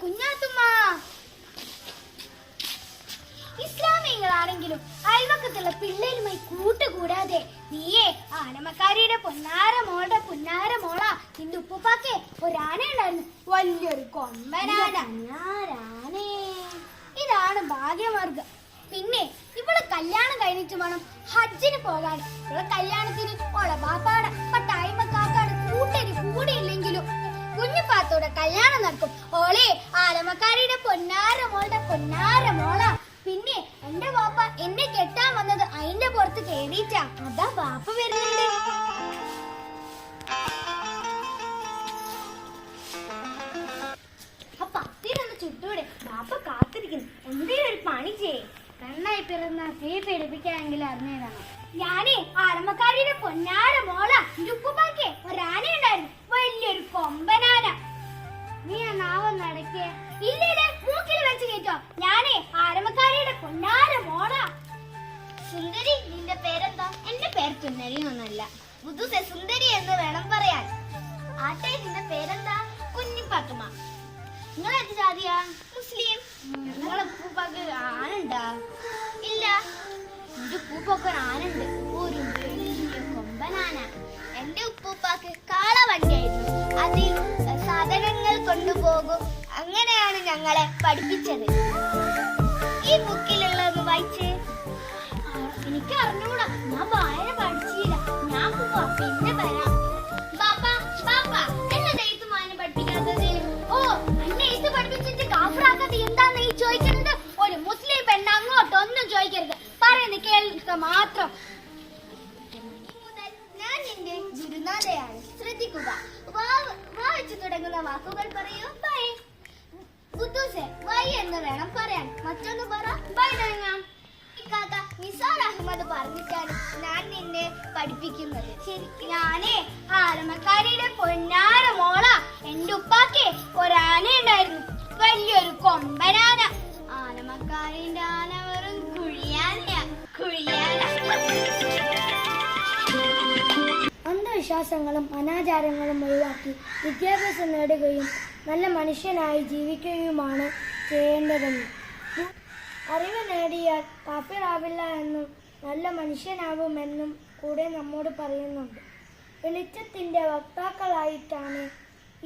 കുഞ്ഞാത്തുമ്മ. ഇസ്ലാമികളാണെങ്കിലും അയൽവക്കത്തുള്ള പിള്ളേരുമായി കൂട്ടുകൂടാതെ നീയേ ആനമക്കാരിയുടെ പൊന്നാര മോള. നിന്റെ ഉപ്പുപ്പാക്കെ ഒരാന ഉണ്ടായിരുന്നു, വലിയൊരു കൊമ്പനാന. ഇതാണ് ഭാഗ്യമാർഗം. പിന്നെ ഇവള് കല്യാണം കഴിഞ്ഞിട്ട് വേണം ഹജ്ജിന് പോകാൻ. ഇവളെ കല്യാണത്തിന് ഓളെ ബാപ്പാടെ പട്ടായ്മക്കാക്കാട് കൂടിയില്ലെങ്കിലും കുഞ്ഞുപാത്തോടെ കല്യാണം നടക്കും. ഓളെ ആലമക്കാരിയുടെ പൊന്നാര മോള. പിന്നെ എന്റെ ബാപ്പ എന്നെ കെട്ടാൻ വന്നത് അതിന്റെ പുറത്ത് കേറിയിട്ടാ. അതാ ബാപ്പ വരുന്നുണ്ട്. അപ്പൊ അത്തിനൊന്ന് ചുട്ടൂടെ, ബാപ്പ കാത്തിരിക്കുന്നു. എന്തേലും ഒരു പണി ചെയ്യേ. കണ്ണായി പിറന്ന തീ പേടിപ്പിക്കാനെങ്കിലും അറിഞ്ഞതാണ്. ഞാനേ ആലമക്കാരിയുടെ പൊന്നാര മോള. ഉപ്പുപ്പാക്കെ ഒരാന ഉണ്ടായിരുന്നു, വലിയൊരു കൊമ്പനാന. നീ ആ നാവൊന്ന് അടക്കിയേ. ഇല്ലേ, മൂക്കിൽ വെച്ച് കേട്ടോ. ഞാനേ ആരമക്കാരിയുടെ പൊന്നാര മോള. സുന്ദരി, നിന്റെ പേരെന്താ? എന്റെ പേര് സുന്ദരി ഒന്നല്ല, പുതുസെ സുന്ദരി എന്ന് വേണം പറയാൻ. ആട്ടെ, നിന്റെ പേരെന്താ? കുഞ്ഞിപ്പാത്തുമ്മ. നിങ്ങൾ എന്ത് ജാതിയാ? മുസ്ലിം. നിങ്ങളെ ഉപ്പൂപ്പാക്ക് ആനുണ്ടാ? ഇല്ല. എന്റെ ഉപ്പൂപ്പൊക്കെ ഒരു ആനുണ്ട്, ഒരു വലിയ കൊമ്പനാന. എന്റെ ഉപ്പൂപ്പാക്ക് കാളവണ്ടിയായിരുന്നു, അതിൽ സാധനങ്ങൾ കൊണ്ടുപോകും. അങ്ങനെയാണ് ഞങ്ങളെ പഠിപ്പിച്ചത്. ഈ ബുക്കിലുള്ളത് വായിച്ചേ. എനിക്ക് അറിഞ്ഞൂടാ, ഞാൻ വായന പഠിച്ചില്ല. ഞാൻ പോവാ, പിന്നെ വരാം. ബാപ്പാ, എന്നെ എഴുത്ത് വായന പഠിപ്പിക്കാത്തത്? ഓ, എന്നെ എഴുത്ത് പഠിപ്പിച്ചിട്ട് കാഫറാക്കാത്ത എന്താന്ന് ഈ ചോദിക്കുന്നത്? ഒരു മുസ്ലിം പെണ്ണ് അങ്ങോട്ടൊന്നും ചോദിക്കരുത്, പറയുന്നത് കേൾക്കുക മാത്രം. ഞാൻ നിന്റെ ഗുരുനാഥയാണ്, ശ്രദ്ധിക്കുക. വായിച്ചു തുടങ്ങുന്ന വാക്കുകൾ പറയൂ. ബൈ. ബുദ്ധൂസെ, ബൈ എന്ന് വേണം പറയാൻ. മറ്റൊന്ന് പറ. ബൈ നങ്ങ. ഇക്കാക്ക നിസാർ അഹമ്മദ് പറഞ്ഞിട്ടാണ് ഞാൻ നിന്നെ പഠിപ്പിക്കുന്നത്. ശരിക്കും ഞാനേ ആലമക്കാരിയുടെ പൊന്നാര മോള. എന്റെ ഉപ്പാക്കെ ഒരാന ഉണ്ടായിരുന്നു, വലിയൊരു കൊമ്പനാന. ആലമക്കാരിന്റെ ആന വെറും കുഴിയാന. അന്ധവിശ്വാസങ്ങളും അനാചാരങ്ങളും ഒഴിവാക്കി വിദ്യാഭ്യാസം നേടുകയും നല്ല മനുഷ്യനായി ജീവിക്കുകയുമാണ് ചെയ്യേണ്ടതെന്ന്. അറിവ് നേടിയാൽ കാഫിറാവില്ല എന്നും നല്ല മനുഷ്യനാവുമെന്നും കൂടെ നമ്മോട് പറയുന്നുണ്ട്. വെളിച്ചത്തിൻ്റെ വക്താക്കളായിട്ടാണ്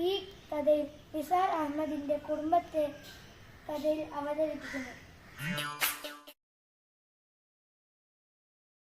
ഈ കഥയിൽ നിസാർ അഹമ്മദിൻ്റെ കുടുംബത്തെ കഥയിൽ അവതരിപ്പിക്കുന്നത്.